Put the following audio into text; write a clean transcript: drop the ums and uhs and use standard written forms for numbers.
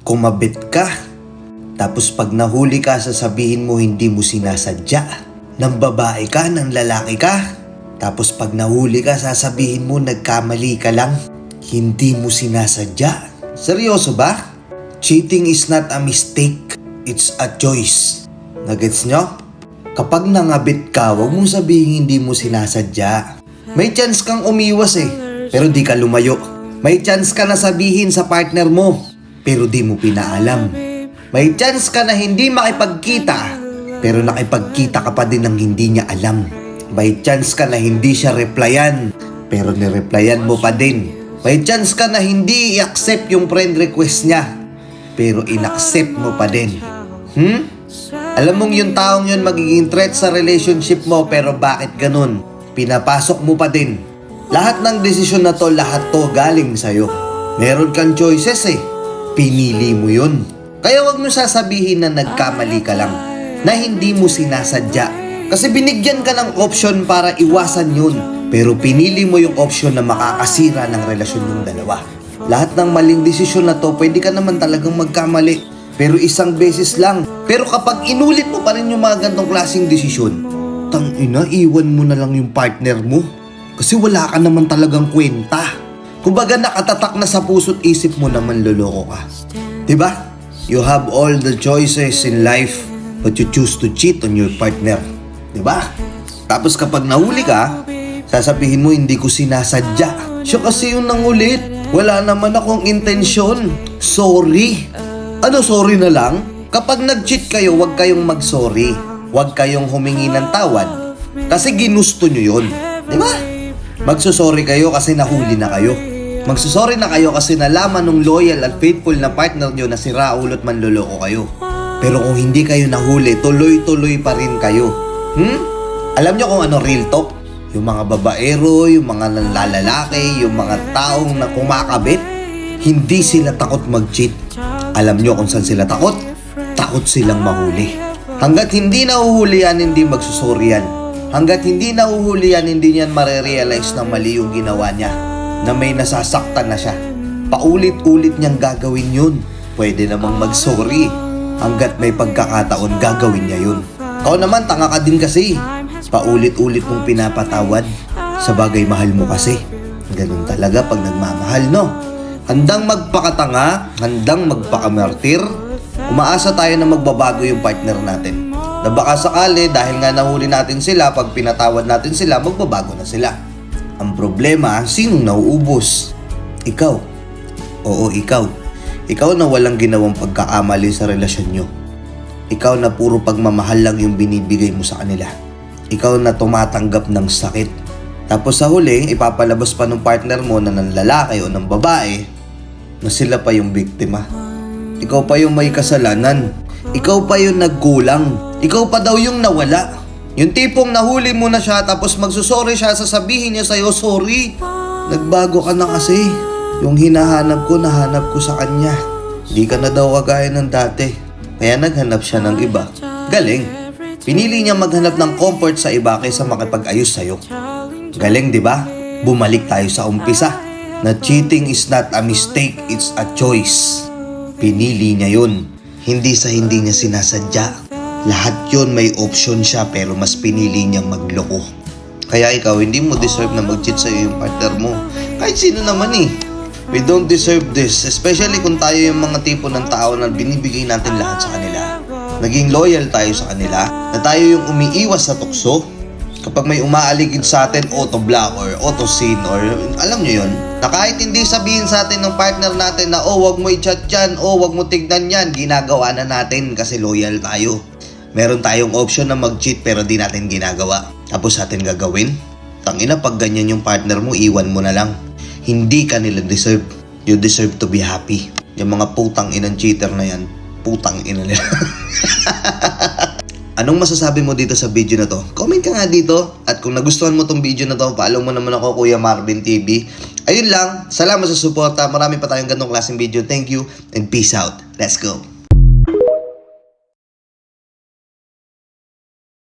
kumabit ka. Tapos pag nahuli ka, sasabihin mo hindi mo sinasadya. Nang babae ka, ng lalaki ka. Tapos pag nahuli ka, sasabihin mo nagkamali ka lang. Hindi mo sinasadya. Seryoso ba? Cheating is not a mistake. It's a choice. Nagets nyo? Kapag nangabit ka, huwag mong sabihin hindi mo sinasadya. May chance kang umiwas pero di ka lumayo. May chance ka na sabihin sa partner mo, pero di mo pinaalam. May chance ka na hindi makipagkita, pero nakipagkita ka pa din ng hindi niya alam. May chance ka na hindi siya replyan, pero nireplyan mo pa din. May chance ka na hindi i-accept yung friend request niya, pero in-accept mo pa din. Alam mong yung taong yun magiging threat sa relationship mo, pero bakit ganun? Pinapasok mo pa din. Lahat ng desisyon na to, lahat to galing sa'yo. Meron kang choices Pinili mo yun. Kaya wag mo sasabihin na nagkamali ka lang, na hindi mo sinasadya. Kasi binigyan ka ng option para iwasan yun, pero pinili mo yung option na makakasira ng relasyon ng dalawa. Lahat ng maling desisyon na to, pwede ka naman talagang magkamali, pero isang beses lang. Pero kapag inulit mo pa rin yung mga gantong klaseng desisyon, tangina, iwan mo na lang yung partner mo. Kasi wala ka naman talagang kwenta. Kumbaga nakatatak na sa puso't isip mo na manloloko ka. Diba? You have all the choices in life, but you choose to cheat on your partner. Diba? Tapos kapag nahuli ka, sasabihin mo hindi ko sinasadya. Siya kasi yung nangulit. Wala naman akong intensyon. Sorry. Ano sorry na lang? Kapag nag-cheat kayo, huwag kayong mag-sorry. Huwag kayong humingi ng tawad. Kasi ginusto nyo yun. Diba? Magsusorry kayo kasi nahuli na kayo. Magsusorry na kayo kasi nalaman ng loyal at faithful na partner nyo na si Raul at manloloko kayo. Pero kung hindi kayo nahuli, tuloy-tuloy pa rin kayo. Alam nyo kung ano real talk? Yung mga babaero, yung mga nanlalalaki, yung mga taong na kumakabit, hindi sila takot mag-cheat. Alam nyo kung saan sila takot? Takot silang mahuli. Hanggat hindi nahuhuli yan, hindi magsusorry yan. Hanggat hindi nahuhuli yan, hindi niyan marirealize na mali yung ginawa niya, na may nasasaktan na siya. Paulit-ulit niyang gagawin yun. Pwede namang mag-sorry. Hanggat may pagkakataon, gagawin niya yun. Ikaw naman, tanga ka din kasi. Paulit-ulit mong pinapatawad. Sa bagay, mahal mo kasi. Ganun talaga pag nagmamahal, no? Handang magpakatanga, handang magpakamartir. Umaasa tayo na magbabago yung partner natin. Na baka sakali, dahil nga nahuli natin sila, pag pinatawad natin sila, magbabago na sila. Ang problema, sinong nauubos? Ikaw. Oo, ikaw. Ikaw na walang ginawang pagkakamali sa relasyon nyo. Ikaw na puro pagmamahal lang yung binibigay mo sa kanila. Ikaw na tumatanggap ng sakit. Tapos sa huli, ipapalabas pa ng partner mo na ng lalaki o ng babae na sila pa yung biktima. Ikaw pa yung may kasalanan. Ikaw pa yung nagkulang. Ikaw pa daw yung nawala. Yung tipong nahuli mo na siya tapos magsusorry siya, sasabihin niya sa'yo, sorry. Nagbago ka na kasi. Yung hinahanap ko, nahanap ko sa kanya. Hindi ka na daw kagaya ng dati. Kaya naghanap siya ng iba. Galing. Pinili niya maghanap ng comfort sa iba kaysa makipag-ayos sa'yo. Galing, di ba? Bumalik tayo sa umpisa. Na cheating is not a mistake, it's a choice. Pinili niya yun. Hindi sa hindi niya sinasadya. Lahat yun may option siya pero mas pinili niyang magloko. Kaya ikaw, hindi mo deserve na mag-cheat sa'yo yung partner mo. Kahit sino naman We don't deserve this. Especially kung tayo yung mga tipo ng tao na binibigay natin lahat sa kanila. Naging loyal tayo sa kanila. Na tayo yung umiiwas sa tukso. Kapag may umaaligid sa atin, auto-block or auto-sin or alam nyo yun. Na kahit hindi sabihin sa atin ng partner natin na wag mo i-chat yan, wag mo tignan yan. Ginagawa na natin kasi loyal tayo. Meron tayong option na mag-cheat pero di natin ginagawa. Tapos atin gagawin? Tangina, pag ganyan yung partner mo, iwan mo na lang. Hindi ka nila deserve. You deserve to be happy. Yung mga putang inang cheater na yan, putang ina nila. Anong masasabi mo dito sa video na to? Comment ka nga dito. At kung nagustuhan mo tong video na to, follow mo naman ako, Kuya Marvin TV. Ayun lang. Salamat sa suporta. Marami pa tayong ganong klaseng video. Thank you and peace out. Let's go.